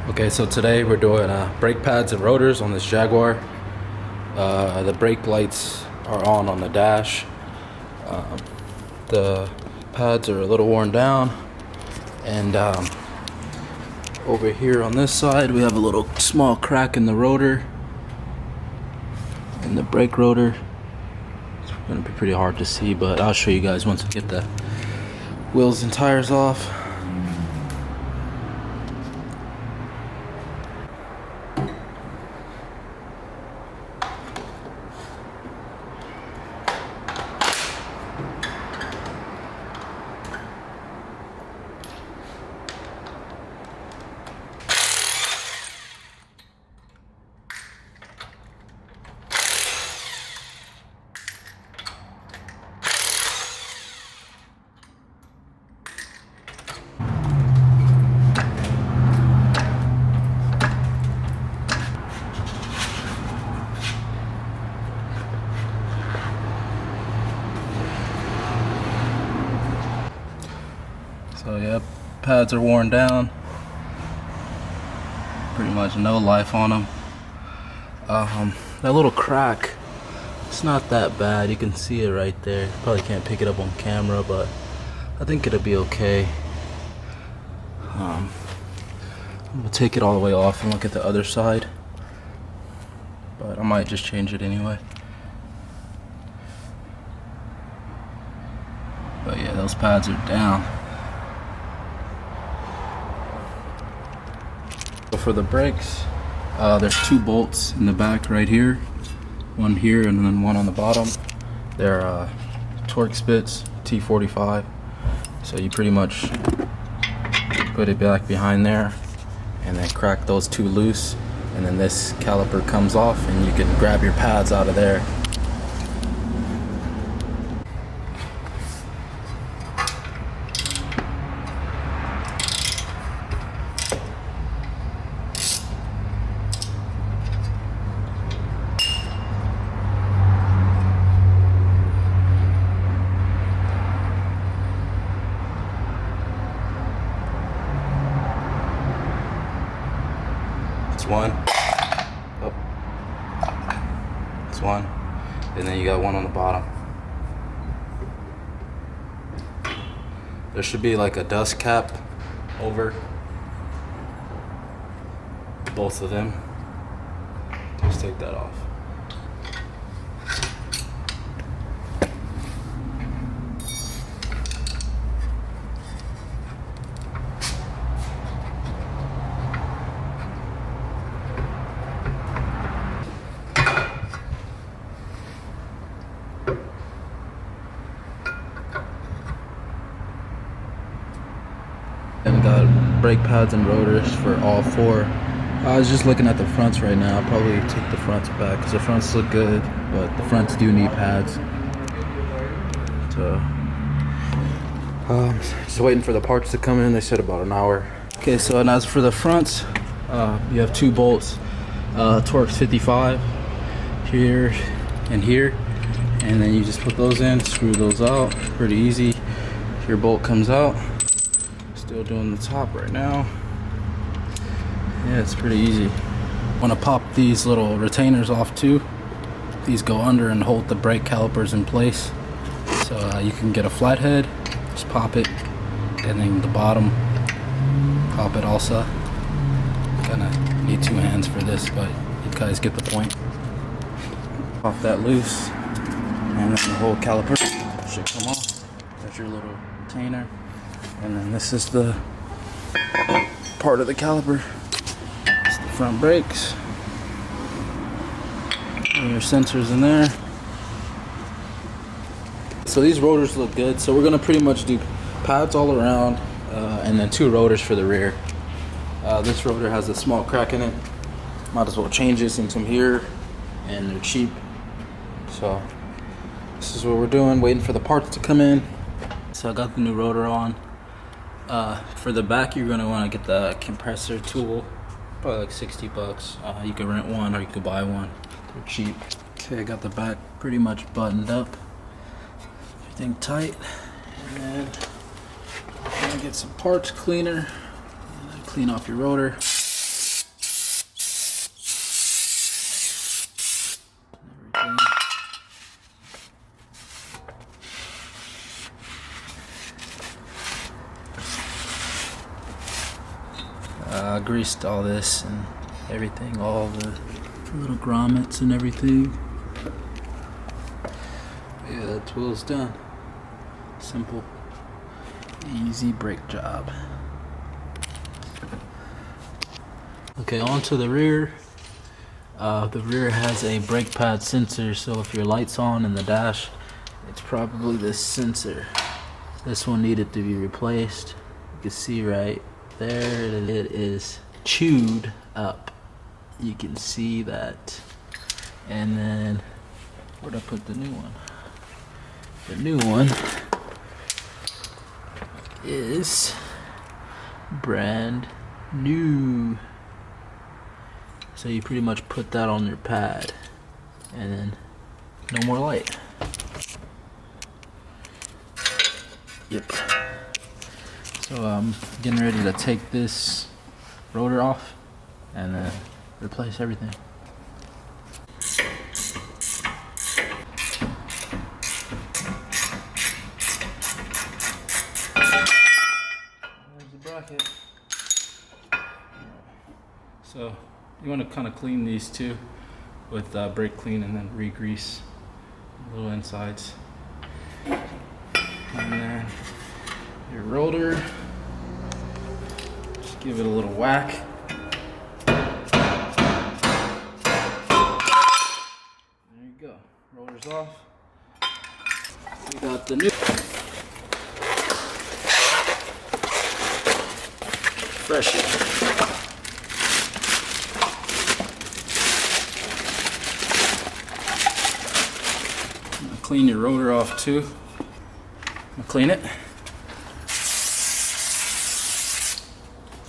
Okay, so today we're doing brake pads and rotors on this Jaguar. The brake lights are on the dash. The pads are a little worn down, and over here on this side we have a little small crack in the rotor, in the brake rotor. It's gonna be pretty hard to see, but I'll show you guys once I get the wheels and tires off. So yeah, pads are worn down. Pretty much no life on them. That little crack, it's not that bad. You can see it right there. You probably can't pick it up on camera, but I think it'll be okay. I'm gonna take it all the way off and look at the other side, but I might just change it anyway. But yeah, those pads are down. For the brakes, there's two bolts in the back right here, one here and then one on the bottom. They're torque spits, T45, so you pretty much put it back behind there and then crack those two loose, and then this caliper comes off and you can grab your pads out of there. One. Oh. It's one. And then you got one on the bottom. There should be like a dust cap over both of them. Just take that off. And got brake pads and rotors for all four. I was just looking at the fronts right now. I'll probably take the fronts back because the fronts look good, but the fronts do need pads. So just waiting for the parts to come in. They said about an hour. Okay, so and as for the fronts, you have two bolts, Torx 55 here and here, and then you just put those in, screw those out. Pretty easy. Your bolt comes out. Still doing the top right now. Yeah, it's pretty easy. Want to pop these little retainers off too. These go under and hold the brake calipers in place. So you can get a flathead, just pop it, and then the bottom, pop it also. Kinda need two hands for this, but you guys get the point. Pop that loose, and then the whole caliper should come off. There's your little retainer. And then this is the part of the caliper. It's the front brakes. And your sensors in there. So these rotors look good. So we're gonna pretty much do pads all around, and then two rotors for the rear. This rotor has a small crack in it. Might as well change it since I'm here, and they're cheap. So this is what we're doing, waiting for the parts to come in. So I got the new rotor on. For the back, you're gonna want to get the compressor tool, probably like 60 bucks. You can rent one or you can buy one. They're cheap. Okay, I got the back pretty much buttoned up. Everything tight. And then I'm gonna get some parts cleaner. Clean off your rotor. Greased all this and everything, all the little grommets and everything. Yeah, that wheel's done. Simple, easy brake job. Okay, on to the rear. The rear has a brake pad sensor, so if your light's on in the dash, it's probably this sensor. This one needed to be replaced. You can see right there, it is chewed up. You can see that. And then, where'd I put the new one? The new one is brand new. So you pretty much put that on your pad and then no more light. Yep. So I'm getting ready to take this rotor off and then replace everything. There's the bracket. So you want to kind of clean these two with brake clean and then re-grease the little insides. And then your rotor, just give it a little whack. There you go, rotor's off. We got the new fresh. Clean your rotor off too. I'm gonna clean it.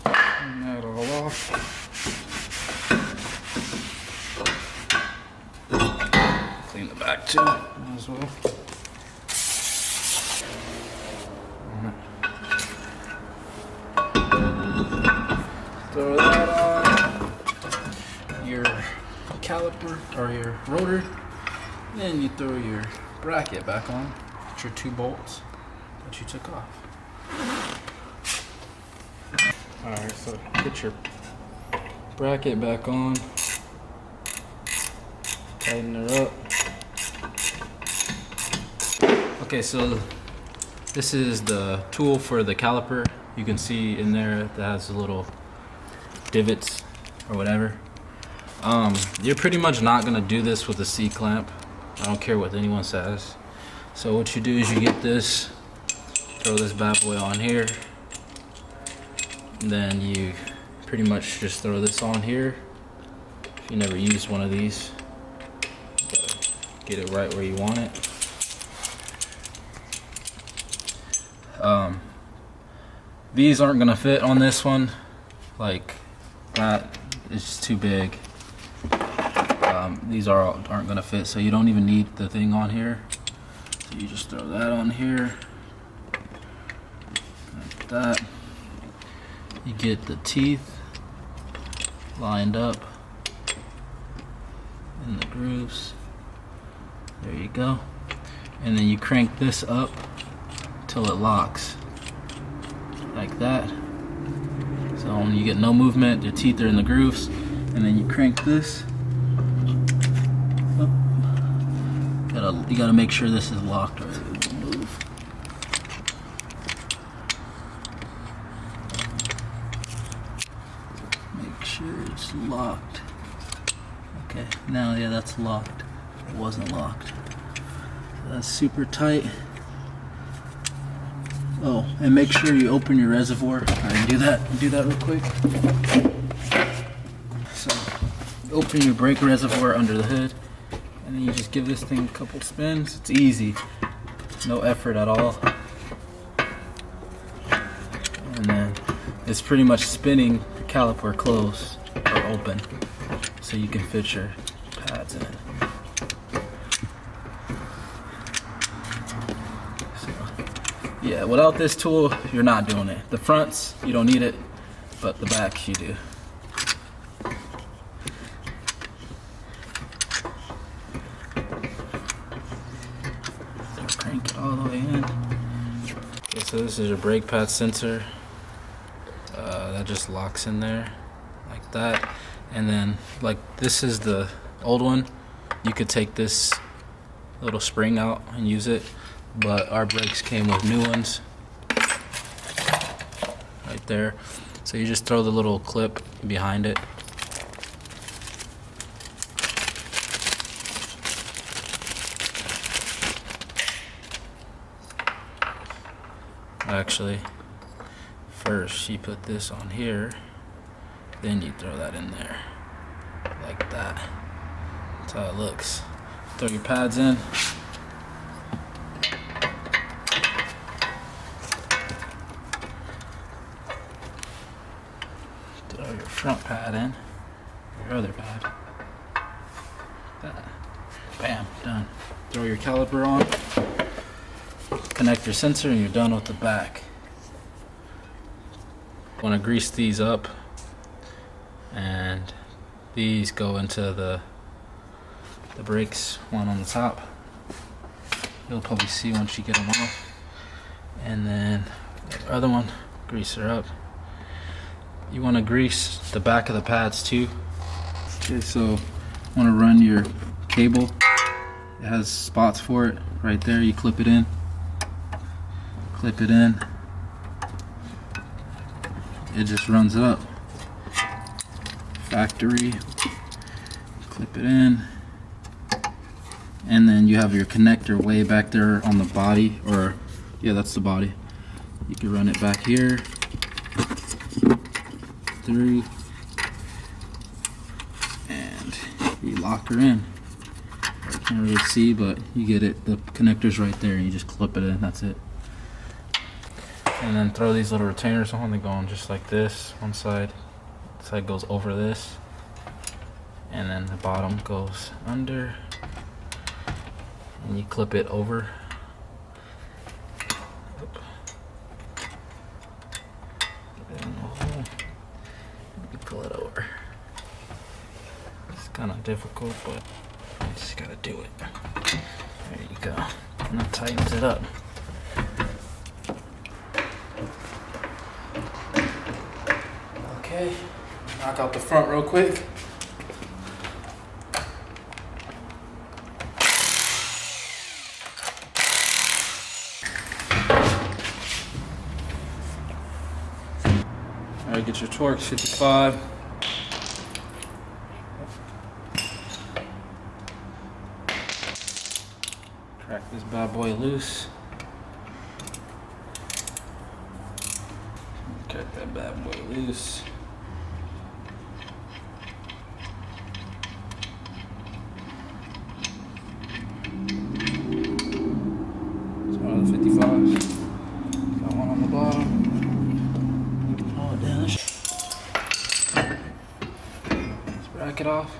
Clean that all off. Clean the back too, as well. Throw that on your caliper or your rotor. Then you throw your bracket back on. Get your 2 bolts that you took off. Alright, so get your bracket back on. Tighten it up. Okay, so this is the tool for the caliper. You can see in there that has a little divots or whatever. You're pretty much not gonna do this with a C-clamp. I don't care what anyone says. So what you do is you get this, throw this bad boy on here, and then you pretty much just throw this on here. If you never used one of these, get it right where you want it. These aren't gonna fit on this one. Like that is just too big. These aren't gonna fit, so you don't even need the thing on here. So you just throw that on here, like that. You get the teeth lined up in the grooves. There you go. And then you crank this up till it locks, like that. So when you get no movement, your teeth are in the grooves, and then you crank this. You gotta make sure this is locked or it won't move. Make sure it's locked. Okay, now yeah, that's locked. It wasn't locked. That's super tight. Oh, and make sure you open your reservoir. Alright, do that real quick. So, open your brake reservoir under the hood. And then you just give this thing a couple spins. It's easy, no effort at all. And then it's pretty much spinning the caliper closed or open, so you can fit your pads in. So, yeah, without this tool, you're not doing it. The fronts, you don't need it, but the backs you do. Crank it all the way in. Okay, so this is your brake pad sensor. that just locks in there like that. And then like this is the old one, you could take this little spring out and use it, but our brakes came with new ones right there. So you just throw the little clip behind it. Actually, first you put this on here, then you throw that in there like that. That's how it looks. Throw your pads in. Throw your front pad in, your other pad. That. Bam, done. Throw your caliper on, connect your sensor, and you're done with the back. Want to grease these up, and these go into the brakes, one on the top. You'll probably see once you get them off. And then the other one, grease her up. You want to grease the back of the pads too. Okay, so want to run your cable. It has spots for it right there. You clip it in. Clip it in. It just runs it up. Factory. Clip it in. And then you have your connector way back there on the body, or yeah, that's the body. You can run it back here, through, and you lock her in. I can't really see, but you get it. The connector's right there, and you just clip it in. That's it. And then throw these little retainers on. They go on just like this. One side goes over this, and then the bottom goes under. And you clip it over. You pull it over. It's kind of difficult, but you just gotta do it. There you go. And that tightens it up. Okay, knock out the front real quick. Alright, get your torque, 55. Crack this bad boy loose. Crack that bad boy loose. It's one of the 55s. Got one on the bottom. Let's bracket off.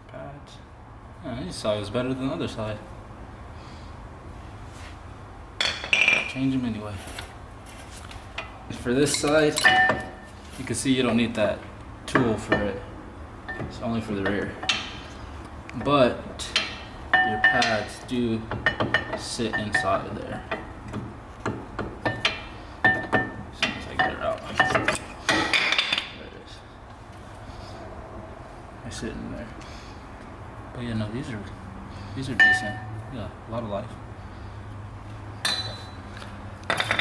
Pads. Oh, this side is better than the other side. Change them anyway. For this side, you can see you don't need that tool for it. It's only for the rear. But your pads do sit inside of there. Sitting there, but yeah, no, these are decent. Yeah, a lot of life.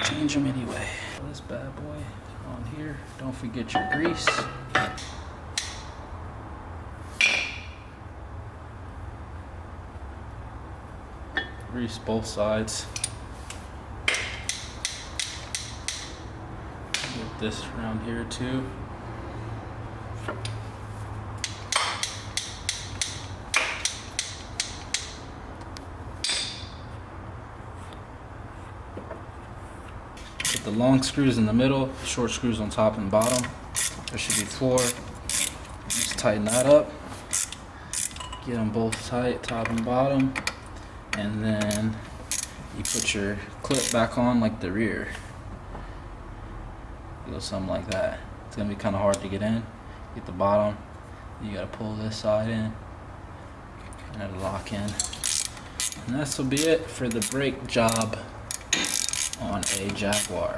Change them anyway. This bad boy on here. Don't forget your grease. Grease both sides. Get this around here too. Put the long screws in the middle, short screws on top and bottom. There should be 4. Just tighten that up. Get them both tight, top and bottom. And then you put your clip back on like the rear. Go something like that. It's gonna be kind of hard to get in. Get the bottom. You gotta pull this side in, and it'll lock in. And this will be it for the brake job. on a Jaguar.